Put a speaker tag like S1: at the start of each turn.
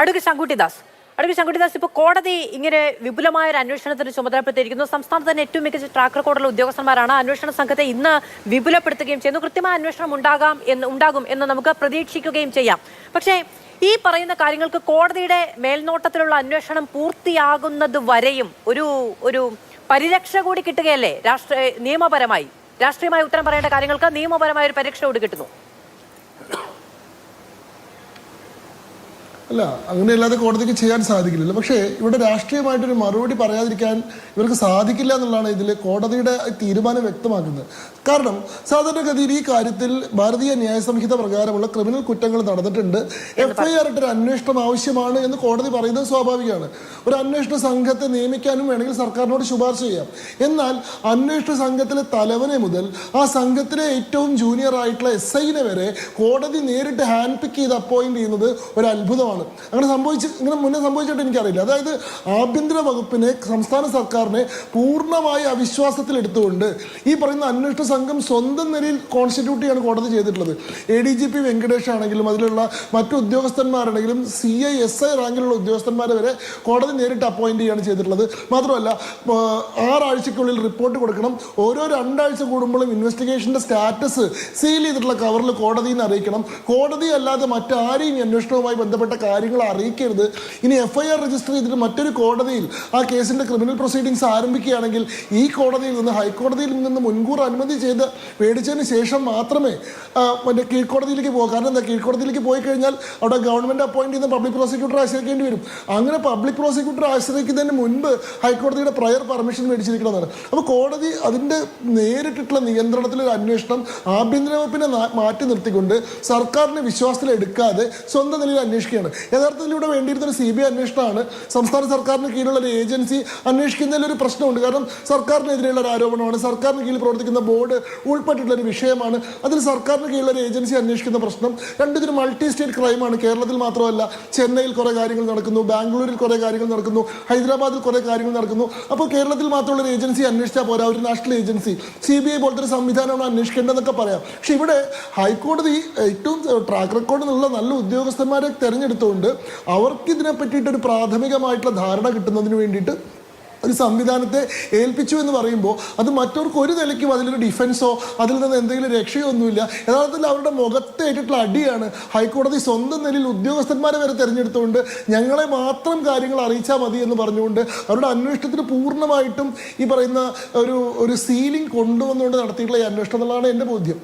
S1: Advocate Shankuttidas, ഇപ്പോൾ കോടതി ഇങ്ങനെ വിപുലമായ ഒരു അന്വേഷണത്തിന് ചുമതലപ്പെടുത്തിയിരിക്കുന്നു. സംസ്ഥാനത്ത് തന്നെ ഏറ്റവും മികച്ച ട്രാക്ക് റെക്കോർഡുള്ള ഉദ്യോഗസ്ഥന്മാരാണ്. അന്വേഷണ സംഘത്തെ ഇന്ന് വിപുലപ്പെടുത്തുകയും ചെയ്യുന്നു. കൃത്യമായ അന്വേഷണം ഉണ്ടാകും എന്ന് നമുക്ക് പ്രതീക്ഷിക്കുകയും ചെയ്യാം. പക്ഷേ ഈ പറയുന്ന കാര്യങ്ങൾക്ക് കോടതിയുടെ മേൽനോട്ടത്തിലുള്ള അന്വേഷണം പൂർത്തിയാകുന്നത് വരെയും ഒരു പരിരക്ഷ കൂടി കിട്ടുകയല്ലേ? നിയമപരമായി രാഷ്ട്രീയമായി ഉത്തരം പറയേണ്ട കാര്യങ്ങൾക്ക് നിയമപരമായ ഒരു പരിരക്ഷ കൂടി കിട്ടുന്നു.
S2: അല്ല, അങ്ങനെയല്ലാതെ കോടതിക്ക് ചെയ്യാൻ സാധിക്കില്ലല്ലോ. പക്ഷേ ഇവിടെ രാഷ്ട്രീയമായിട്ടൊരു മറുപടി പറയാതിരിക്കാൻ ഇവർക്ക് സാധിക്കില്ല എന്നുള്ളതാണ് ഇതിൽ കോടതിയുടെ തീരുമാനം വ്യക്തമാക്കുന്നത്. കാരണം സാധാരണഗതിയിൽ ഈ കാര്യത്തിൽ ഭാരതീയ ന്യായ സംഹിത പ്രകാരമുള്ള ക്രിമിനൽ കുറ്റങ്ങൾ നടന്നിട്ടുണ്ട്, FIR ഇട്ടൊരു അന്വേഷണം ആവശ്യമാണ് എന്ന് കോടതി പറയുന്നത് സ്വാഭാവികമാണ്. ഒരു അന്വേഷണ സംഘത്തെ നിയമിക്കാനും വേണമെങ്കിൽ സർക്കാരിനോട് ശുപാർശ ചെയ്യാം. എന്നാൽ അന്വേഷണ സംഘത്തിലെ തലവനെ മുതൽ ആ സംഘത്തിലെ ഏറ്റവും ജൂനിയർ ആയിട്ടുള്ള SIനെ വരെ കോടതി നേരിട്ട് ഹാൻഡ് പിക്ക് ചെയ്ത് അപ്പോയിന്റ് ചെയ്യുന്നത് ഒരു അത്ഭുതമാണ്. ഇങ്ങനെ മുന്നേ സംഭവിച്ചിട്ട് എനിക്കറിയില്ല. അതായത് ആഭ്യന്തര വകുപ്പിനെ, സംസ്ഥാന സർക്കാരിനെ പൂർണ്ണമായി അവിശ്വാസത്തിൽ എടുത്തുകൊണ്ട് ഈ പറയുന്ന അന്വേഷണ സംഘം സ്വന്തം നിലയിൽ കോൺസ്റ്റിറ്റ്യൂട്ട് ചെയ്യാണ് കോടതി ചെയ്തിട്ടുള്ളത്. ADGP വെങ്കടേഷ് ആണെങ്കിലും അതിലുള്ള മറ്റു ഉദ്യോഗസ്ഥന്മാരാണെങ്കിലും CI SI റാങ്കിലുള്ള ഉദ്യോഗസ്ഥന്മാരെ വരെ കോടതി നേരിട്ട് അപ്പോയിന്റ് ചെയ്യാണ് ചെയ്തിട്ടുള്ളത്. മാത്രമല്ല 6 ആഴ്ചക്കുള്ളിൽ റിപ്പോർട്ട് കൊടുക്കണം. ഓരോ 2 ആഴ്ച കൂടുമ്പോഴും ഇൻവെസ്റ്റിഗേഷന്റെ സ്റ്റാറ്റസ് സീൽ ചെയ്തിട്ടുള്ള കവറിൽ കോടതിയിൽ നിന്ന് അറിയിക്കണം. കോടതി അല്ലാതെ മറ്റാരെയും അന്വേഷണവുമായി ബന്ധപ്പെട്ട കാര്യങ്ങൾ അറിയിക്കരുത്. ഇനി FIR രജിസ്റ്റർ ചെയ്തിട്ട് മറ്റൊരു കോടതിയിൽ ആ കേസിന്റെ ക്രിമിനൽ പ്രൊസീഡിങ്സ് ആരംഭിക്കുകയാണെങ്കിൽ ഈ കോടതിയിൽ നിന്ന്, ഹൈക്കോടതിയിൽ നിന്ന് മുൻകൂർ അനുമതി ചെയ്ത് മേടിച്ചതിന് ശേഷം മാത്രമേ മറ്റേ കീഴ്ക്കോടതിയിലേക്ക് പോകും. കാരണം എന്താ, കീഴ്ക്കോടതിയിലേക്ക് പോയി കഴിഞ്ഞാൽ അവിടെ ഗവൺമെന്റ് അപ്പോയിന്റ് ചെയ്യുന്ന പബ്ലിക് പ്രോസിക്യൂട്ടർ ആശ്രയിക്കേണ്ടി വരും. അങ്ങനെ പബ്ലിക് പ്രോസിക്യൂട്ടർ ആശ്രയിക്കുന്നതിന് മുൻപ് ഹൈക്കോടതിയുടെ പ്രയർ പെർമിഷൻ മേടിച്ചിരിക്കണമെന്നാണ്. അപ്പോൾ കോടതി അതിന്റെ നേരിട്ടുള്ള നിയന്ത്രണത്തിലൊരു അന്വേഷണം ആഭ്യന്തര വകുപ്പിനെ മാറ്റി നിർത്തിക്കൊണ്ട് സർക്കാരിനെ വിശ്വാസത്തിൽ എടുക്കാതെ സ്വന്തം നിലയിൽ അന്വേഷിക്കുകയാണ്. യഥാർത്ഥത്തിൽ ഇവിടെ വേണ്ടിയിരുന്ന ഒരു CBI അന്വേഷണമാണ്. സംസ്ഥാന സർക്കാരിന് കീഴിലുള്ള ഒരു ഏജൻസി അന്വേഷിക്കുന്നതിൽ ഒരു പ്രശ്നമുണ്ട്. കാരണം സർക്കാരിനെതിരെയുള്ള ഒരു ആരോപണമാണ്, സർക്കാരിന് കീഴിൽ പ്രവർത്തിക്കുന്ന ബോർഡ് ഉൾപ്പെട്ടിട്ടുള്ള ഒരു വിഷയമാണ്. അതിൽ സർക്കാരിന് കീഴിലുള്ള ഒരു ഏജൻസി അന്വേഷിക്കുന്ന പ്രശ്നം. ഇതൊരു മൾട്ടി സ്റ്റേറ്റ് ക്രൈമാണ്. കേരളത്തിൽ മാത്രമല്ല, ചെന്നൈയിൽ കുറേ കാര്യങ്ങൾ നടക്കുന്നു, ബാംഗ്ലൂരിൽ കുറേ കാര്യങ്ങൾ നടക്കുന്നു, ഹൈദരാബാദിൽ കുറേ കാര്യങ്ങൾ നടക്കുന്നു. അപ്പോൾ കേരളത്തിൽ മാത്രമുള്ള ഒരു ഏജൻസി അന്വേഷിച്ചാൽ പോരാ, ഒരു നാഷണൽ ഏജൻസി CBI പോലത്തെ ഒരു സംവിധാനമാണ് അന്വേഷിക്കേണ്ടതെന്നൊക്കെ പറയാം. പക്ഷെ ഇവിടെ ഹൈക്കോടതി ഏറ്റവും ട്രാക്ക് റെക്കോർഡിനുള്ള നല്ല ഉദ്യോഗസ്ഥന്മാരെ തെരഞ്ഞെടുത്തുകൊണ്ട് അവർക്ക് ഇതിനെ പറ്റിയിട്ടൊരു പ്രാഥമികമായിട്ടുള്ള ധാരണ കിട്ടുന്നതിന് വേണ്ടിയിട്ട് ഒരു സംവിധാനത്തെ ഏൽപ്പിച്ചു എന്ന് പറയുമ്പോൾ അത് മറ്റവർക്ക് ഒരു നിലയ്ക്കും അതിലൊരു ഡിഫൻസോ അതിൽ നിന്ന് എന്തെങ്കിലും രക്ഷയോ ഒന്നുമില്ല. യഥാർത്ഥത്തിൽ അവരുടെ മുഖത്തേറ്റിട്ടുള്ള അടിയാണ്. ഹൈക്കോടതി സ്വന്തം നിലയിൽ ഉദ്യോഗസ്ഥന്മാരെ വരെ തിരഞ്ഞെടുത്തുകൊണ്ട് ഞങ്ങളെ മാത്രം കാര്യങ്ങൾ അറിയിച്ചാൽ മതി എന്ന് പറഞ്ഞുകൊണ്ട് അവരുടെ അന്വേഷണത്തിന് പൂർണ്ണമായിട്ടും ഈ പറയുന്ന ഒരു സീലിംഗ് കൊണ്ടുവന്നുകൊണ്ട് നടത്തിയിട്ടുള്ള ഈ അന്വേഷണം എന്നുള്ളതാണ് എൻ്റെ ബോധ്യം.